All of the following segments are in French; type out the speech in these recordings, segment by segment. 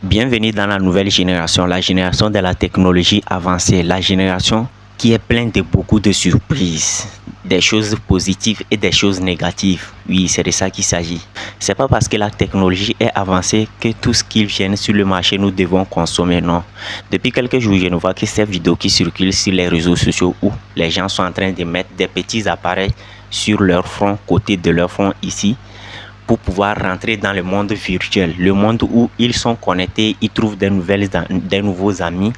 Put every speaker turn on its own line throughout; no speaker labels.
Bienvenue dans la nouvelle génération, la génération de la technologie avancée, la génération qui est pleine de beaucoup de surprises, des choses positives et des choses négatives. Oui, c'est de ça qu'il s'agit. C'est pas parce que la technologie est avancée que tout ce qui vient sur le marché nous devons consommer, non. Depuis quelques jours, je ne vois que ces vidéos qui circulent sur les réseaux sociaux où les gens sont en train de mettre des petits appareils sur leur front, côté de leur front ici, pour pouvoir rentrer dans le monde virtuel, le monde où ils sont connectés, ils trouvent des nouveaux amis,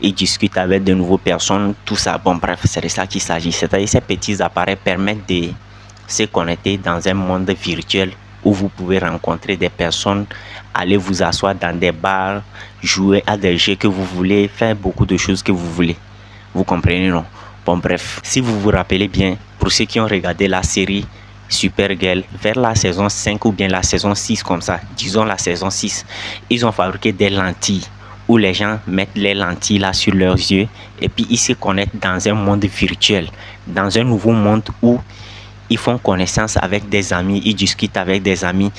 ils discutent avec de nouvelles personnes, tout ça. Bon, bref, c'est de ça qu'il s'agit. C'est-à-dire ces petits appareils permettent de se connecter dans un monde virtuel où vous pouvez rencontrer des personnes, aller vous asseoir dans des bars, jouer à des jeux que vous voulez, faire beaucoup de choses que vous voulez. Vous comprenez, non? Bon, bref, si vous vous rappelez bien, pour ceux qui ont regardé la série Supergirl, vers la saison 5 ou bien la saison 6 comme ça, disons la saison 6, ils ont fabriqué des lentilles où les gens mettent les lentilles là sur leurs yeux et puis ils se connectent dans un monde virtuel, dans un nouveau monde où ils font connaissance avec des amis, ils discutent avec des amis,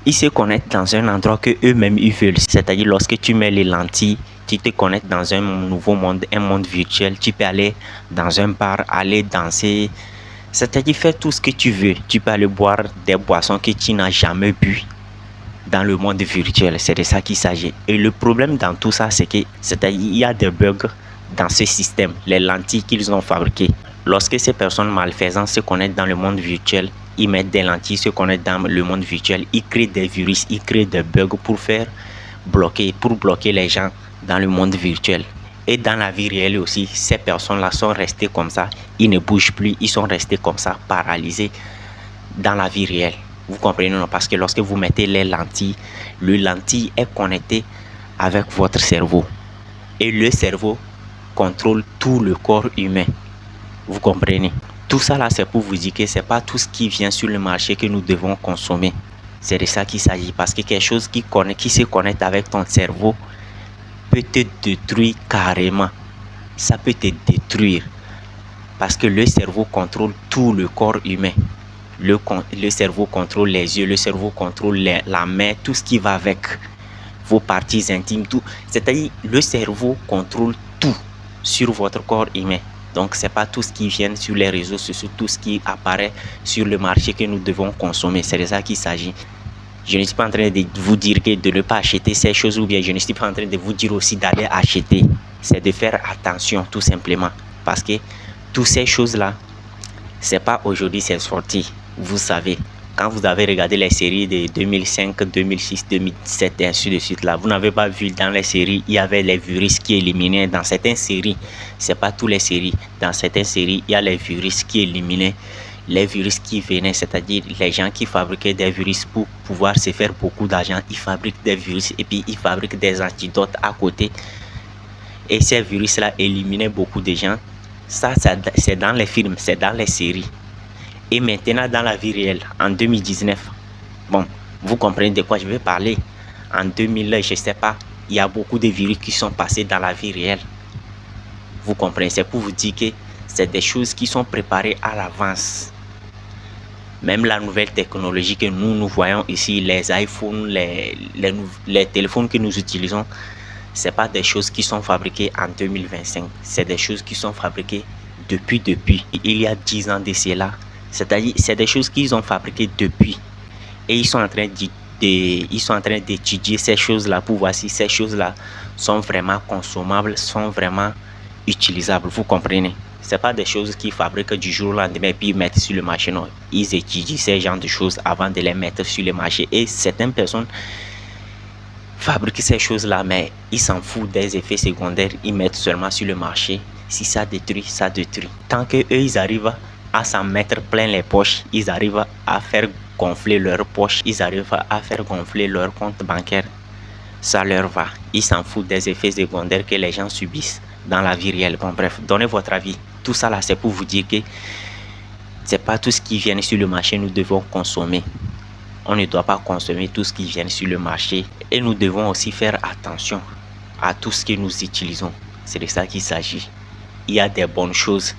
ils se connectent dans un endroit que eux-mêmes ils veulent. C'est-à-dire lorsque tu mets les lentilles, tu te connectes dans un nouveau monde, un monde virtuel, tu peux aller dans un bar, aller danser, c'est-à-dire faire tout ce que tu veux. Tu peux aller boire des boissons que tu n'as jamais bu dans le monde virtuel. C'est de ça qu'il s'agit. Et le problème dans tout ça, c'est que il y a des bugs dans ce système, les lentilles qu'ils ont fabriquées. Lorsque ces personnes malfaisantes se connectent dans le monde virtuel, ils mettent des lentilles, se connectent dans le monde virtuel, ils créent des virus, ils créent des bugs pour bloquer les gens dans le monde virtuel. Et dans la vie réelle aussi, ces personnes-là sont restées comme ça, ils ne bougent plus, ils sont restés comme ça, paralysés dans la vie réelle. Vous comprenez, non? Parce que lorsque vous mettez les lentilles, le lentille est connecté avec votre cerveau. Et le cerveau contrôle tout le corps humain. Vous comprenez? Tout ça là, c'est pour vous dire que c'est pas tout ce qui vient sur le marché que nous devons consommer. C'est de ça qu'il s'agit. Parce que quelque chose qui se connecte avec ton cerveau peut te détruire carrément. Ça peut te détruire. Parce que le cerveau contrôle tout le corps humain. Le cerveau contrôle les yeux, le cerveau contrôle la main, tout ce qui va avec vos parties intimes, tout. C'est-à-dire le cerveau contrôle tout sur votre corps humain. Donc c'est pas tout ce qui vient sur les réseaux sociaux, tout ce qui apparaît sur le marché que nous devons consommer. C'est de ça qu'il s'agit. Je ne suis pas en train de vous dire que de ne pas acheter ces choses ou bien je ne suis pas en train de vous dire aussi d'aller acheter. C'est de faire attention tout simplement. Parce que toutes ces choses-là, c'est pas aujourd'hui c'est sorti. Vous savez, quand vous avez regardé les séries de 2005, 2006, 2017 et ainsi de suite là, vous n'avez pas vu dans les séries, il y avait les virus qui éliminaient. Dans certaines séries, c'est pas toutes les séries. Dans certaines séries, il y a les virus qui éliminaient. Les virus qui venaient, c'est-à-dire les gens qui fabriquaient des virus pour pouvoir se faire beaucoup d'argent, ils fabriquent des virus et puis ils fabriquent des antidotes à côté. Et ces virus-là éliminaient beaucoup de gens. Ça, c'est dans les films, c'est dans les séries. Et maintenant, dans la vie réelle, en 2019, bon, vous comprenez de quoi je vais parler. En 2000, je ne sais pas, il y a beaucoup de virus qui sont passés dans la vie réelle. Vous comprenez, c'est pour vous dire que c'est des choses qui sont préparées à l'avance. Même la nouvelle technologie que nous voyons ici, les iPhones, les téléphones que nous utilisons, ce n'est pas des choses qui sont fabriquées en 2025. C'est des choses qui sont fabriquées depuis. Il y a 10 ans de cela. C'est-à-dire, c'est des choses qu'ils ont fabriquées depuis. Et ils sont en train d'étudier ces choses-là pour voir si ces choses-là sont vraiment consommables, sont vraiment utilisables. Vous comprenez? Ce n'est pas des choses qu'ils fabriquent du jour au lendemain et puis ils mettent sur le marché. Non, ils étudient ces genres de choses avant de les mettre sur le marché. Et certaines personnes fabriquent ces choses-là, mais ils s'en foutent des effets secondaires. Ils mettent seulement sur le marché. Si ça détruit, ça détruit. Tant qu'eux, ils arrivent à s'en mettre plein les poches, ils arrivent à faire gonfler leurs poches, ils arrivent à faire gonfler leur compte bancaire, ça leur va. Ils s'en foutent des effets secondaires que les gens subissent dans la vie réelle. Bon, bref, donnez votre avis. Tout ça là, c'est pour vous dire que c'est pas tout ce qui vient sur le marché nous devons consommer. On ne doit pas consommer tout ce qui vient sur le marché et nous devons aussi faire attention à tout ce que nous utilisons. C'est de ça qu'il s'agit. Il y a des bonnes choses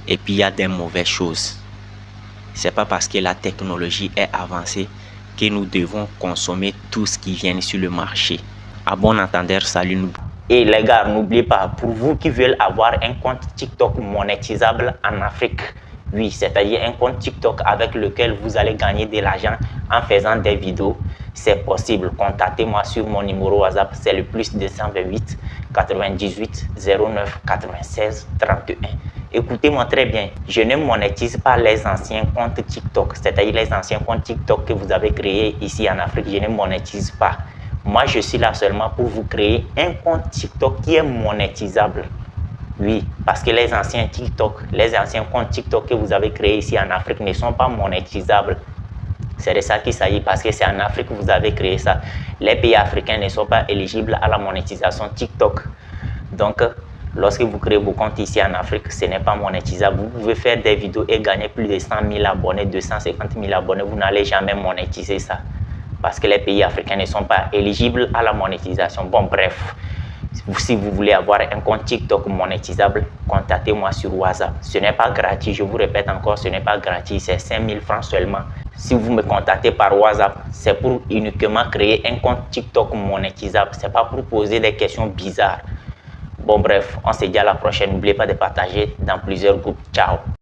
et puis il y a des mauvaises choses. C'est pas parce que la technologie est avancée que nous devons consommer tout ce qui vient sur le marché. À bon entendeur, salut. Et les gars, n'oubliez pas, pour vous qui veulent avoir un compte TikTok monétisable en Afrique, oui, c'est-à-dire un compte TikTok avec lequel vous allez gagner de l'argent en faisant des vidéos, c'est possible. Contactez-moi sur mon numéro WhatsApp, c'est le plus 228 98 09 96 31. Écoutez-moi très bien, je ne monétise pas les anciens comptes TikTok, c'est-à-dire les anciens comptes TikTok que vous avez créés ici en Afrique, je ne monétise pas. Moi, je suis là seulement pour vous créer un compte TikTok qui est monétisable. Oui, parce que les anciens comptes TikTok que vous avez créés ici en Afrique ne sont pas monétisables. C'est de ça qu'il s'agit, parce que c'est en Afrique que vous avez créé ça. Les pays africains ne sont pas éligibles à la monétisation TikTok. Donc, lorsque vous créez vos comptes ici en Afrique, ce n'est pas monétisable. Vous pouvez faire des vidéos et gagner plus de 100 000 abonnés, 250 000 abonnés. Vous n'allez jamais monétiser ça, parce que les pays africains ne sont pas éligibles à la monétisation. Bon, bref. Si vous voulez avoir un compte TikTok monétisable, contactez-moi sur WhatsApp. Ce n'est pas gratuit, je vous répète encore, ce n'est pas gratuit, c'est 5 000 francs seulement. Si vous me contactez par WhatsApp, c'est pour uniquement créer un compte TikTok monétisable. Ce n'est pas pour poser des questions bizarres. Bon bref, on se dit à la prochaine. N'oubliez pas de partager dans plusieurs groupes. Ciao.